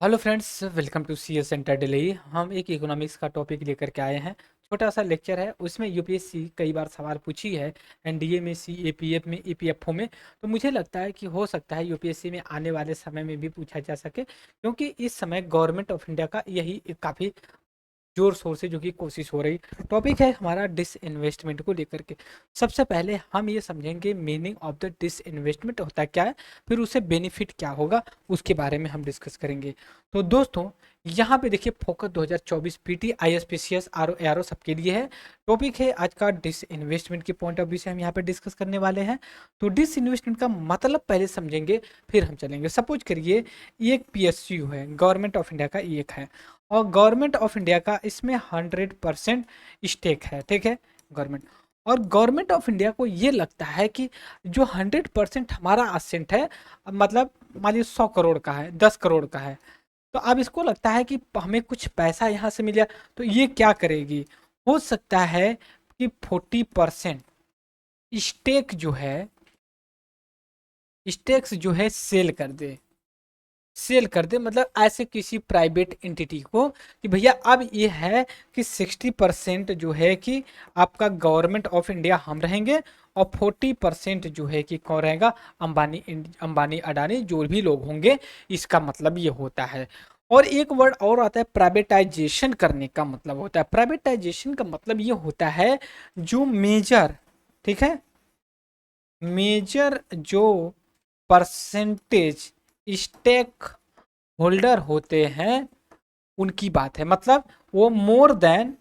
Hello friends, welcome to C S centre Delhi. हम एक economics का टॉपिक लेकर के आए हैं। छोटा सा लेक्चर है, उसमें यूपीएससी कई बार सवाल पूछी है। एनडीए में, सीएपीएफ में, ईपीएफओ में। तो मुझे लगता है कि हो सकता है यूपीएससी में आने वाले समय में भी पूछा जा सके, क्योंकि इस समय गवर्नमेंट ऑफ इंडिया का यही काफ़ी जोर शोर से जो कि कोशिश हो रही टॉपिक है हमारा डिस इन्वेस्टमेंट को लेकर के। सबसे पहले हम ये समझेंगे meaning of the disinvestment होता क्या है, फिर उससे बेनिफिट क्या होगा उसके बारे में हम डिस्कस करेंगे। तो दोस्तों, यहाँ पे देखिए, फोकस 2024 पीटी आईएसपीसीएस आरओ एआरओ सबके लिए है। टॉपिक है आज का डिस इन्वेस्टमेंट के पॉइंट ऑफ व्यू से हम यहाँ पे डिस्कस करने वाले हैं। तो डिस इन्वेस्टमेंट का मतलब पहले समझेंगे, फिर हम चलेंगे। सपोज करिए ये एक पीएसयू है, गवर्नमेंट ऑफ इंडिया का ये एक है, और गवर्नमेंट ऑफ इंडिया का इसमें 100% स्टेक है। ठीक है, गवर्नमेंट। और गवर्नमेंट ऑफ इंडिया को ये लगता है कि जो 100% हमारा असेंट है, मतलब मान लीजिए 100 करोड़ का है, 10 करोड़ का है, तो अब इसको लगता है कि हमें कुछ पैसा यहाँ से मिल जाए। तो ये क्या करेगी, हो सकता है कि 40% स्टेक जो है, स्टेक्स जो है सेल कर दे, मतलब ऐसे किसी प्राइवेट एंटिटी को कि भैया अब ये है कि 60% जो है कि आपका गवर्नमेंट ऑफ इंडिया हम रहेंगे, और 40% जो है कि कौन रहेगा, अंबानी अंबानी अडानी जो भी लोग होंगे। इसका मतलब ये होता है। और एक वर्ड और आता है, प्राइवेटाइजेशन करने का मतलब होता है। प्राइवेटाइजेशन का मतलब ये होता है जो मेजर, ठीक है, मेजर जो परसेंटेज स्टेक होल्डर होते हैं उनकी बात है। मतलब वो मोर देन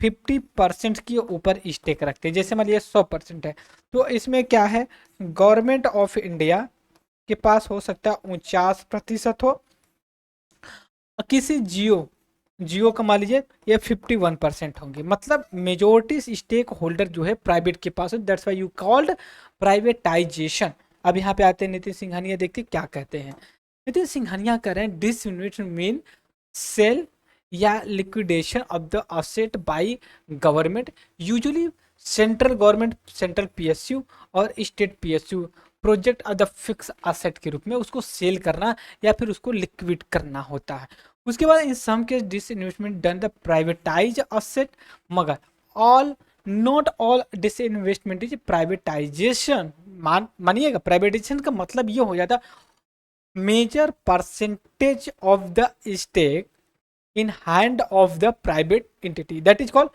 50% के ऊपर स्टेक रखते हैं। जैसे मान लीजिए 100% है, तो इसमें क्या है, गवर्नमेंट ऑफ इंडिया के पास हो सकता है 49% हो, और किसी जियो जियो का मान लीजिए ये 51% होंगे। मतलब मेजोरिटी स्टेक होल्डर जो है प्राइवेट के पास है। That's why you called privatisation. अब यहाँ पे आते हैं नितिन सिंघानिया, देखते क्या कहते हैं। नितिन सिंघानिया कह रहे हैं डिसइन्वेस्टमेंट मीन सेल या liquidation of the asset by government, usually central government, central PSU और state PSU, project of the fix asset के रूप में उसको सेल करना या फिर उसको लिक्विड करना होता है। उसके बाद in some case disinvestment done the privatise asset, मगर all not all disinvestment is privatisation. मानिएगा, प्राइवेटाइजेशन का मतलब ये हो जाता major percentage of the stake in hand of the private entity, that is called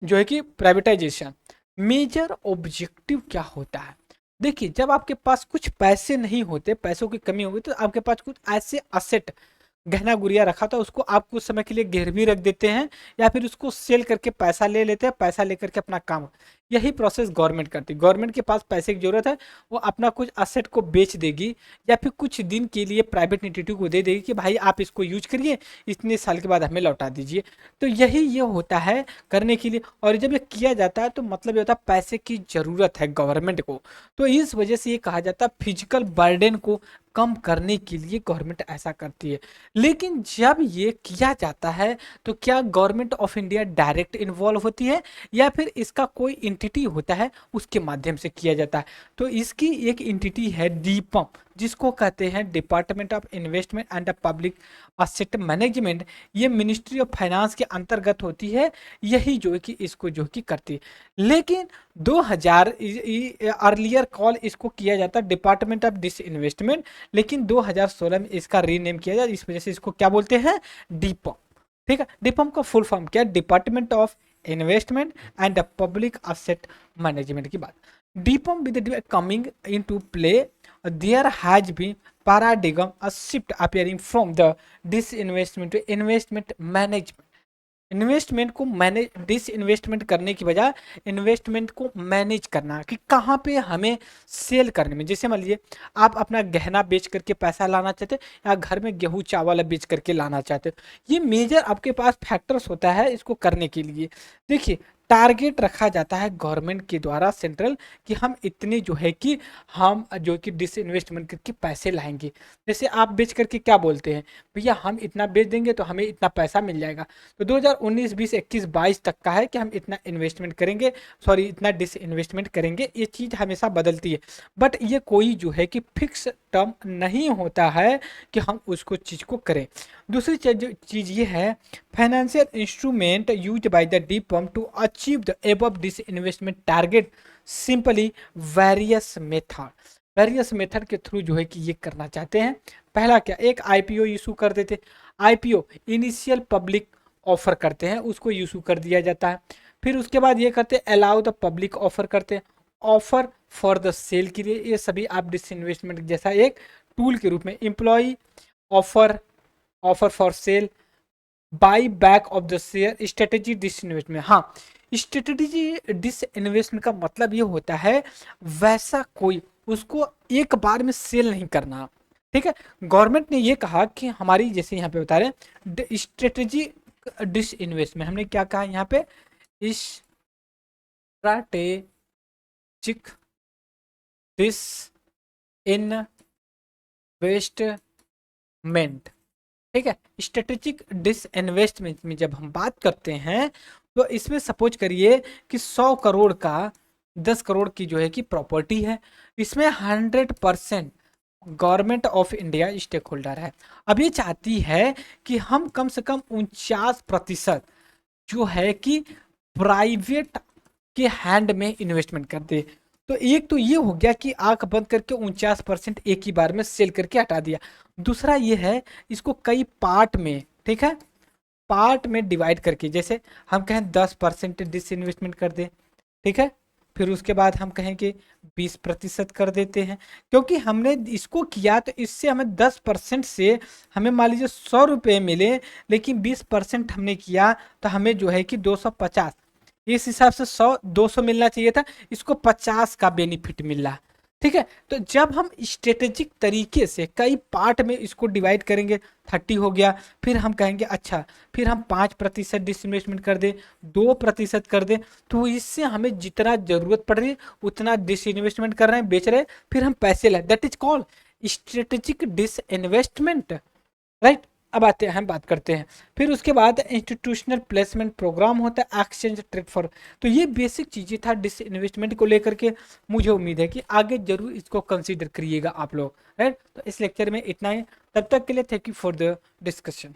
जो है कि प्राइवेटाइजेशन। मेजर ऑब्जेक्टिव क्या होता है, देखिए, जब आपके पास कुछ पैसे नहीं होते, पैसों की कमी होगी, तो आपके पास कुछ ऐसे असेट, गहना गुड़िया रखा था, उसको आप कुछ समय के लिए गिरवी रख देते हैं, या फिर उसको सेल करके पैसा ले लेते हैं, पैसा लेकर के अपना काम, यही प्रोसेस गवर्नमेंट करती है। गवर्नमेंट के पास पैसे की जरूरत है, वो अपना कुछ असेट को बेच देगी, या फिर कुछ दिन के लिए प्राइवेट एंटिटी को दे देगी कि भाई आप इसको यूज करिए, इतने साल के बाद हमें लौटा दीजिए। तो यही ये होता है करने के लिए। और जब ये किया जाता है तो मतलब ये होता है पैसे की जरूरत है गवर्नमेंट को। तो इस वजह से ये कहा जाता है फिजिकल बर्डन को कम करने के लिए गवर्नमेंट ऐसा करती है। लेकिन जब ये किया जाता है तो क्या government of India direct involve होती है, या फिर इसका कोई एंटिटी होता है उसके माध्यम से किया जाता है। तो इसकी एक एंटिटी है डीपम, जिसको कहते हैं department of investment and public asset management. ये मिनिस्ट्री ऑफ फाइनेंस के अंतर्गत होती है। यही जो है कि इसको जो कि करती है। लेकिन 2000 अर्लियर कॉल इसको किया जाता है डिपार्टमेंट ऑफ डिस इन्वेस्टमेंट, लेकिन 2016 में इसका रीनेम किया जाए, इस वजह से इसको क्या बोलते हैं, डीपम। ठीक है, डीपम का फुल फॉर्म क्या है, department of investment and public asset management की बात। DIPAM with coming in to play, there has been paradigm a shift appearing from the disinvestment to investment management। Investment को मैनेज, डिस इन्वेस्टमेंट करने की बजाय investment को manage करना, कि कहाँ पे हमें सेल करने में। जैसे मान लीजिए आप अपना गहना बेच करके पैसा लाना चाहते हो, या घर में गेहूं चावल बेच करके लाना चाहते हो, ये मेजर आपके पास फैक्टर्स होता है इसको करने के लिए। देखिए, टारगेट रखा जाता है गवर्नमेंट के द्वारा सेंट्रल कि हम इतने जो है कि हम जो कि डिसइन्वेस्टमेंट करके पैसे लाएंगे। जैसे आप बेच करके क्या बोलते हैं, भैया हम इतना बेच देंगे तो हमें इतना पैसा मिल जाएगा। तो 2019 20 21 22 तक का है कि हम इतना इन्वेस्टमेंट करेंगे, सॉरी इतना डिसइन्वेस्टमेंट करेंगे। ये चीज़ हमेशा बदलती है, बट ये कोई जो है कि फिक्स टर्म नहीं होता है कि हम उसको चीज़ को करें। दूसरी चीज़ ये है, financial instrument use by the D firm to achieve the above disinvestment target simply various method के थ्रू जो है कि ये करना चाहते हैं। पहला क्या, एक आईपीओ इशू कर देते। आईपीओ इनिशियल पब्लिक ऑफर करते हैं, उसको इशू कर दिया जाता है। फिर उसके बाद ये करते हैं अलाउ द पब्लिक ऑफर करते हैं, ऑफर फॉर द सेल के लिए। ये सभी आप डिसइन्वेस्टमेंट जैसा एक टूल के रूप में, employ offer, offer for sale, buy back of the share, strategy disinvestment. हाँ, स्ट्रेटेजी डिसइन्वेस्टमेंट का मतलब ये होता है वैसा कोई उसको एक बार में सेल नहीं करना। ठीक है, गवर्नमेंट ने ये कहा कि हमारी, जैसे यहाँ पे बता रहे हैं स्ट्रेटेजी डिसइन्वेस्टमेंट, हमने क्या कहा यहाँ पे, स्ट्रैटेजिक डिसइन्वेस्टमेंट। ठीक है, स्ट्रेटेजिक डिसइन्वेस्टमेंट में जब हम बात करते हैं तो इसमें सपोज करिए कि 100 करोड़ का 10 करोड़ की जो है कि प्रॉपर्टी है, इसमें 100% government of India stake holder है। अब ये चाहती है कि हम कम से कम 49% जो है कि प्राइवेट के हैंड में इन्वेस्टमेंट कर दे। तो एक तो ये हो गया कि आंख बंद करके 49% एक ही बार में सेल करके हटा दिया। दूसरा ये है, इसको कई पार्ट में, ठीक है, पार्ट में डिवाइड करके, जैसे हम कहें 10% डिसइन्वेस्टमेंट कर दे, ठीक है, फिर उसके बाद हम कहें कि 20% कर देते हैं। क्योंकि हमने इसको किया तो इससे हमें 10% से हमें मान लीजिए 100 रुपये मिले, लेकिन 20% हमने किया तो हमें जो है कि 250, इस हिसाब से 100 200 मिलना चाहिए था, इसको 50 का बेनिफिट मिल रहा। ठीक है, तो जब हम स्ट्रेटेजिक तरीके से कई पार्ट में इसको डिवाइड करेंगे, 30 हो गया, फिर हम कहेंगे अच्छा फिर हम 5% डिसइन्वेस्टमेंट कर दें, 2% कर दें, तो इससे हमें जितना जरूरत पड़ रही है उतना डिसइन्वेस्टमेंट कर रहे हैं, बेच रहे हैं, फिर हम पैसे लाए, that is called strategic disinvestment, right. अब आते हैं, हम बात करते हैं, फिर उसके बाद इंस्टीट्यूशनल प्लेसमेंट प्रोग्राम होता है, एक्सचेंज ट्रेड फॉर। तो ये बेसिक चीज़ें था डिसइन्वेस्टमेंट को लेकर के। मुझे उम्मीद है कि आगे जरूर इसको कंसीडर करिएगा आप लोग, राइट। तो इस लेक्चर में इतना ही, तब तक के लिए thank you for the discussion.